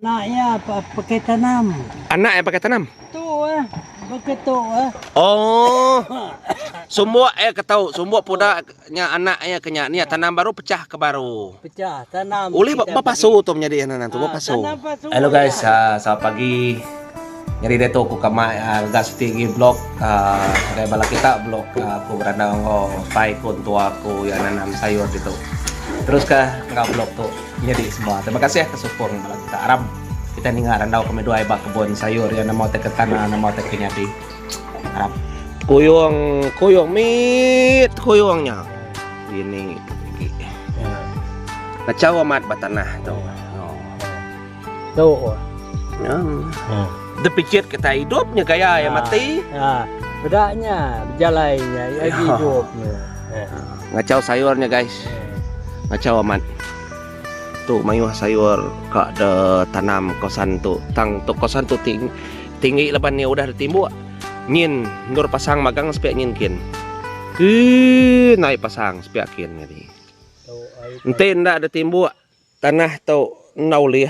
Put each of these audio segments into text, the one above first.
Anaknya pakai tanam. Anak yang pakai tanam? Tuh pakai tuh Oh, semua ketau, semua pudaknya anaknya kenya ni tanam baru pecah ke baru. Pecah tanam. Oleh bapak pasu tu menjadi anak tu bapak pasu. Halo guys, selamat pagi. Nyari deto ko kama gas tinggi blog kaya bala kita blog ko beranda ko pai kon tua ko yang nanam sayur gitu. Terus nggak blog tuh jadi semua. Terima kasih ya ke support bala kita Arab. Kita nih ngarandau kami dua ibak kebun sayur yang mau tek tanah, mau tek nyadi. Arab. Kuyung mit kuyungnya. Ini kacau amat batanah tuh. Tuh. Dipikir kita hidupnya kayak ya mati. Nah, bedanya berjalannya ya hidupnya. Ngacau sayurnya guys. Ngacau amat. Tuh mayuh sayur kak de tanam kosan tuh. Tang tuh kosan tuh tinggi leban ni udah ditimbuk. Nyin nur pasang magang sepiak nyin kin. Naik pasang sepiak kin jadi. Ente ndak ada timbuk tanah tuh naulih.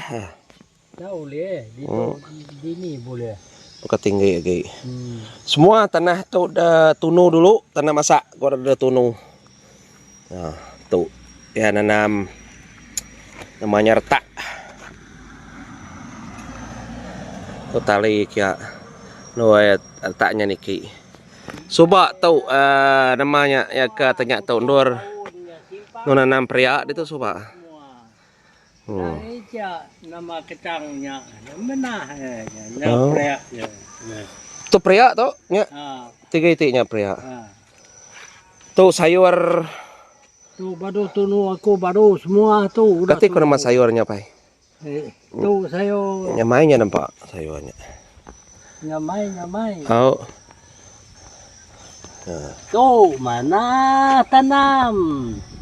Tahu leh, di ni boleh. Bukan tinggi lagi. Semua tanah tu udah tunu dulu, tanah masak gua udah tunu. Nah, tuh ya nanam namanya retak. Tuh tali kia, nuai retaknya niki. Coba tahu namanya ya ke tanya tahu nur nanam pria itu coba. Nama kecangnya, mana nama pria. Itu pria tuh, nya. Tiga itiknya pria. Tuh sayur. Tuh baru tunu aku baru semua tuh. Ketik nama sayurnya pai. Tuh sayur. Nyamainya nampak sayurnya. Nyamai. Oh. Tuh mana tanam.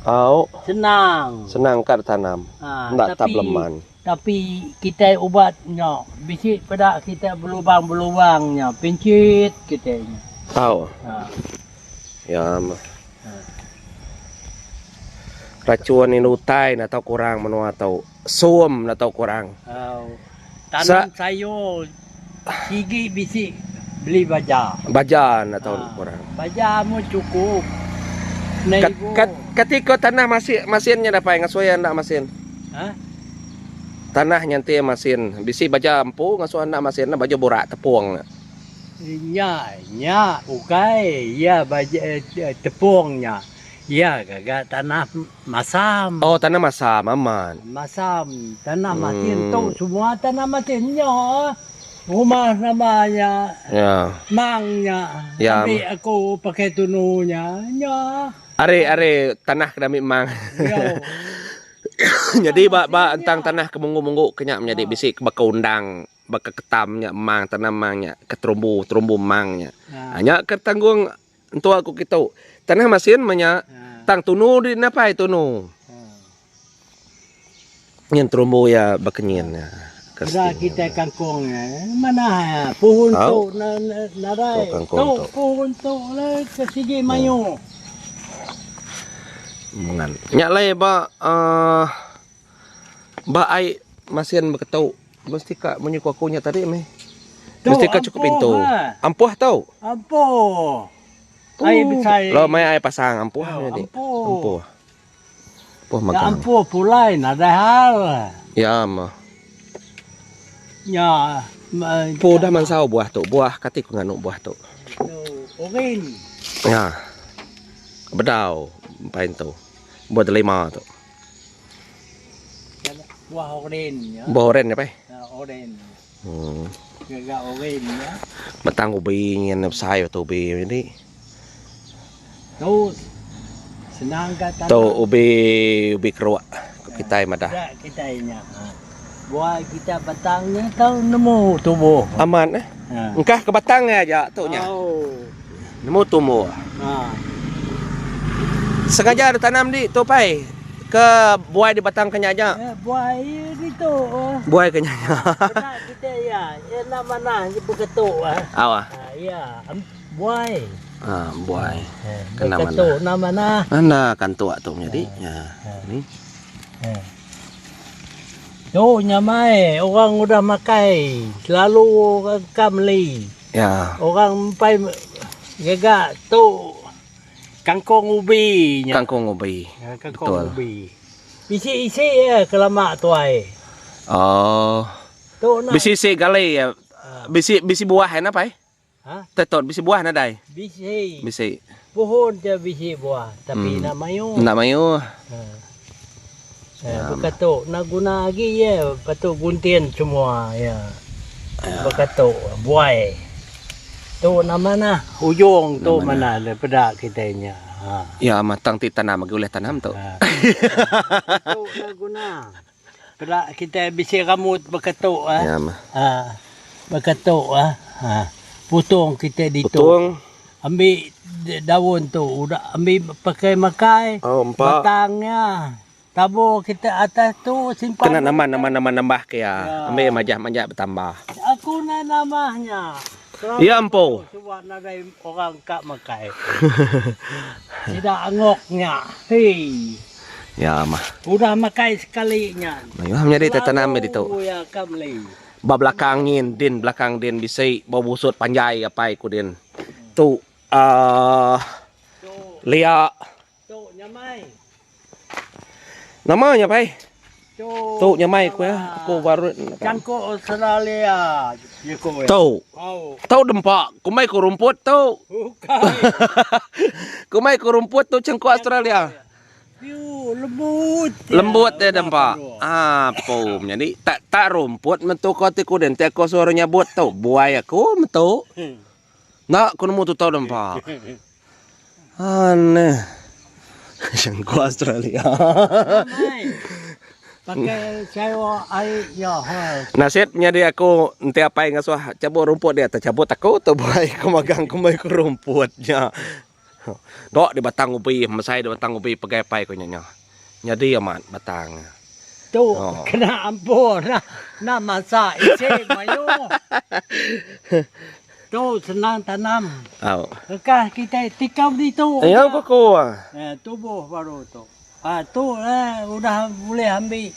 Oh. Senang kan tanam. Nggak tableman. Tapi kita ubatnya, bisik pada kita berlubang-berlubangnya, pincit kitanya. Tahu. Ya mah. Racun ini utai atau kurang menua atau suam atau kurang. Tanam sayur gigi bisik beli bajan atau kurang. Bajamu cukup. Ketika tanah masinnya dapat ngasuyan ndak masin. Tanah nyanti masin, bisi baja ampu ngasuhan ndak masin baja borak tepung. Nya, ukai, ya baja tepungnya. Ya, gagak tanah masam. Oh, tanah masam aman. Masam, tanah masin tuh semua tanah masinnya. Rumah namanya. Ya. Mangnya. Ya. Tapi aku pakai tununya. Ya. Are tanah kedami mang. Jadi tentang tanah kemunggu-munggu kenyak menjadi bisi baka undang baka ketamnya mang tanah mangnya keterumbu mangnya. Hanya ketanggung untuk aku kita tanah masin menya tang tunu di napa itu nu. Nyen terumbu ya bakenyen ya. Sudah kita kangkungnya mana pohon tu narai tu pohon tu lah kesigi mayu. Mengan. Nyak lai ba ai masin beketau. Mesti kak menyuku akunya tadi meh. Mesti kak cukup pintu. Ampuh tau? Ampuh. Ai besar. Lo mai ai pasang ampuh jadi. Ampuh. Ampuh makan. Ampuh pulai ada hal. Ya mah. Ya. Dah mansau buah tu. Buah katik nganu buah tu. Orin. Ya. Bedau. Pain tu. Buat 5 tu. Buah oren ya. Buah oren ya, Pai? Oren. Gagak oren ya. Batang ubi nyen sayur tu ubi ini. Tu senang kata. Tu ubi keruak. Kita madah. Kita nya. Buah kita batangnya tahu nemu tumbuh. Aman eh. Engkah ke batangnya aja tu nya. Nemu tumbuh. Sengaja ada tanam di tu Pai. Ke buai di batang kenyanya. Buai itu. Buai kenyanya. Kita ya, mana beketuk Awah. Ya, buai. Buai. Kena mana? Beketuk mana? Mana kan tua tu jadi. Ya. Ni. Tu nyamai, orang udah makai, selalu orang kamli. Ya. Orang pai jaga tu kangkung ubi nya. Kangkung ubi. Kangkung ubi. Isi-isi ya kelamak tuai. Oh. Tu nak. Bisi gali ya. Bisi buah apa? Ha? Tetot bisi buah na dai. Bisi. Bisi. Pohon je bisi buah, tapi nak mayu. Nak mayu. Berkatuk nak guna lagi ya, patuk guntian semua ya. Berkatuk buai. Tu mana? Ujung tu mana daripada kitanya. Ya matang ti tanam lagi oleh tanam tu. Tu nak guna. Pada kita bisi rambut berkatuk Ya mah. Berkatuk potong kita di tu. Potong. Ambil daun tu, udah ambil pakai makai. Oh, empat. Batangnya. Tabur kita atas tu simpan. Kena nama nambah ke ya. Ambil majah bertambah. Aku nak namanya. Ya ampo. Sebab nak ada orang kak makai. Tidak angoknya. Hei. Ya mah. Udah makai sekalinya. Mayu menjadi tanam di tu. Ya kamli. Belakangin belakang din bisai bau busut panjai apa ku din. Tu lia. Tu nyamai. Namanya pai. Tu nyamai ku ya. Ah. Ku baru Cangkuk Australia. Ya ku. Tu. Oh. Tu dempak. Ku mai ku rumput tu. Bukan. Ku mai ku rumput tu cangkuk Australia. Piu lembut. Lembut dia dempak. Apa jadi tak rumput mentu kau tiku den te ko suaranya buat tu. Buai aku mentu. Nak ku nemu tu tau dempak. Aneh. Cangkuk Australia. Pakai cair air ya. Nasib jadi aku nanti apa yang ngasuh cabut rumput dia tercabut aku tu buai aku magang ku mai ku rumputnya. Dok di batang ubi, masai di batang ubi pakai pai ko nya. Jadi amat batang. Tu kena ampun nak masak isi mayu. Tu senang tanam. Au. Lekas kita tikam di tu. Ya koko. Tubuh baru tu. Tu udah boleh ambil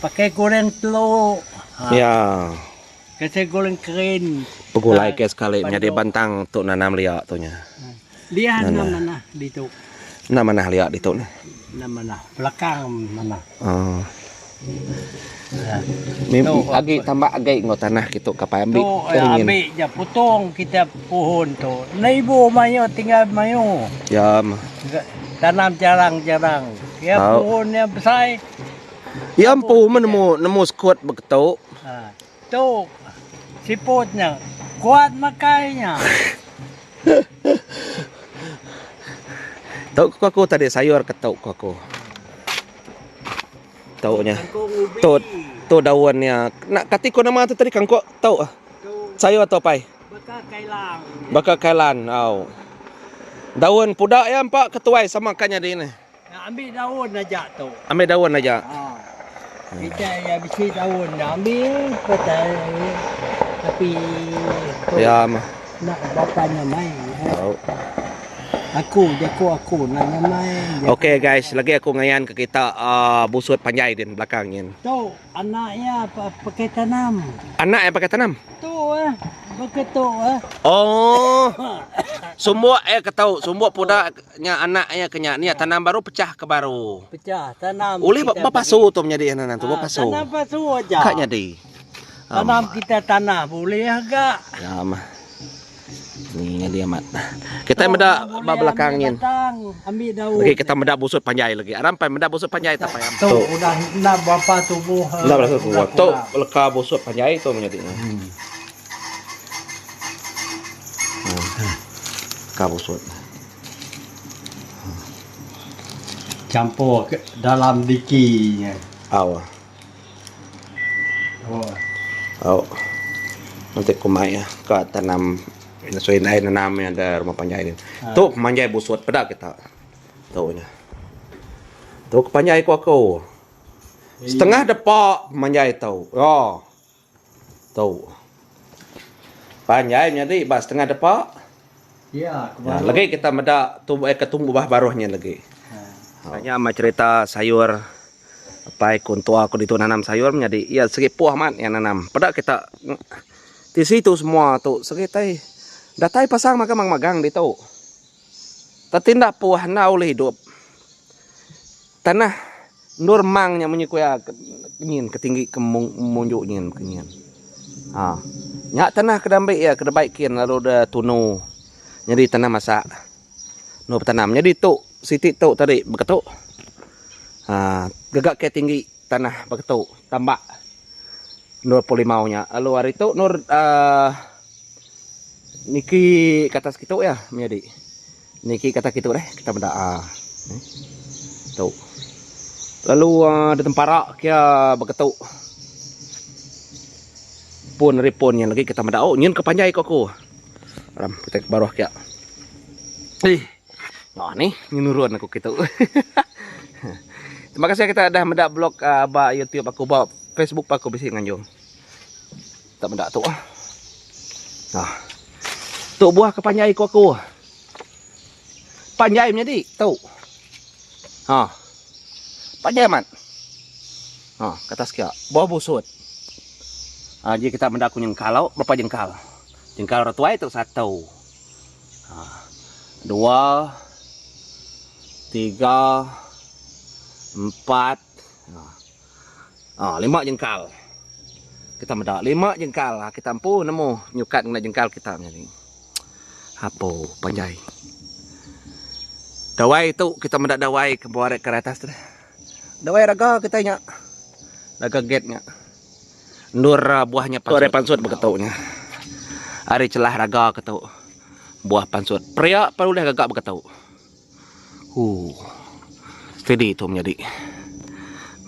pakai goreng telur. Ya. Kasi goreng kering. Pegulai ke sekali menjadi bantang untuk nanam liak tu nya. Dia mana di tu. Nah mana liak di tu ni? Mana belakang mana. Oh. Agi tambah agi ngau tanah gitu kapai ambil. Ambil je potong kita pohon tu. Naibu mayu tinggal mayu. Ya. Tanam jarang-jarang. Ya pohonnya besar. Ya ampu nemu skot begitu. Tu siputnya kuat makainya. Tahu aku tadi sayur ketuk aku. Taunya. Tu daunnya. Nak katiku nama tu tadi kangkuk tahu sayur atau apa? Bakal kailan. Au. Daun pudak ya empak ketuai sama kannya di ini. Ambil daun aja tu. Ambil daun aja. Kita ya bisi daun ambil petai tapi ya mah. Nak bapaknya main. Tahu. Aku nak main. Okey guys, lagi aku ngayan ke kita busut panjai di belakangnya. Tu anaknya pakai tanam. Anak yang pakai tanam? Tu begitu Oh. Semua ketahu, semua pudaknya anaknya kenya ni tanam baru pecah ke baru. Pecah tanam. Oleh bapa su tu menjadi anak tu bapa su. Tanam pasu aja. Kaknya di. Tanam kita tanah boleh agak. Ya mah. Ni dia mat. Kita meda belakangin. Ambil daun. Lagi kita meda busut panjai lagi. Arampai meda busut panjai tak payah. Tu udah nak bapa tubuh. Nak berasa kuat. Tu leka busut panjai tu menjadi. Busut. Campur ke dalam dikinya. Aw. Oh. Nanti kumai ya ke tanam sesuai lain nanamnya ada rumah panjai ini. Tu panjai busut pada kita. Taunya. Tu panjai aku. Setengah depak panjai tau. Oh. Tau. Panjai jadi bas setengah depak. Ya, lagi kita meda ketumbuh baruhnya lagi. Hanya ama cerita sayur Pai kuntua aku dito nanam sayur menjadi iya segi puah man yang nanam. Pada kita di situ semua tuh segi tai datai pasang magang dito. Tatindak puah na oleh hidup. Tanah normangnya menyikuya nyin ketinggi kemunjuk nyin kenyin. Nyak tanah kedambai ya kedebaik kian lalu dah tunu. Jadi tanah masak. No tanam jadi tu siti tu tadi begitu. Gagak kayak tinggi tanah begitu tambah nur 45 nya. Lalu hari itu nur niki kata segitu ya menjadi. Niki kata gitu deh kita benda tuh. Lalu di tempat kia begitu pun reponnya lagi kita benda nyin kepanjai kok aku. Ram kita baru kia. Nah nih nyenuruan aku gitu. Terima kasih kita dah mendak blog ba YouTube aku bawa Facebook aku bisi nganjung. Tak mendak tu Nah. Tu buah kepanjai ku aku. Panjai menjadi tu. Panjai man. Kata sekia buah busut. Jadi kita mendak jengkal berapa jengkal? Jengkal ratuai itu 1. 2 3 4 5 jengkal. Kita mendak 5 jengkal. Kita ampu nemu nyukat kena jengkal kita ni. Hapo panjai. Dawai itu kita mendak dawai ke bawah ke atas tu. Dawai raga kita nya. Raga gate nya. Nur buahnya pansut. Pansut begetaunya. Hari celah raga ketau. Buah pansut. Pria perlu dah gagak begetau. Steady itu menjadi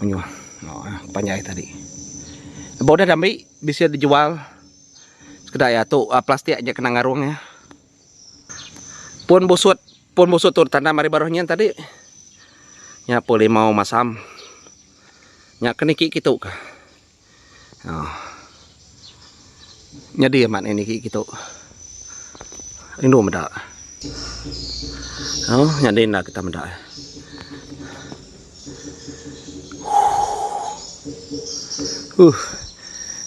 menyuah panjai tadi. Bodoh dambi bisa dijual sekedar ya tuh plastik aja kena ngarungnya. Pun busut tuh tanam mari baruhnya tadi. Nya boleh mau masam. Nya keniki gitu kah. Jadi aman ini gitu. Ini mendak. Nyadain lah kita mendak.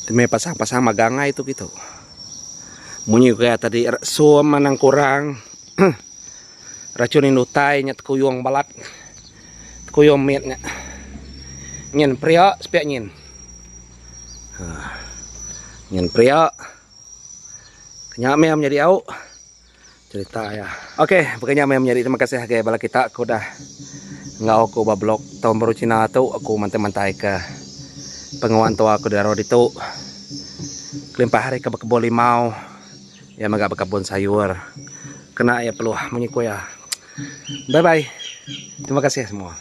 Demi pasang-pasang maganga itu gitu. Munyi kayak tadi suam manang kurang. Racunin utai nyat kuyung balat. Kuyung mietnya. Nyen pria sepiak nyen. Nyen pria. Kenyame menjadi au. Cerita ya. Oke, pokoknya menjadi terima kasih guys bala kita aku dah ngau aku bablog tahun baru Cina tu aku mantai-mantai ke penguan tua aku dari itu kelimpah hari ke kebun limau ya maga kebun sayur kena ya peluh menyiku ya. Bye bye. Terima kasih semua.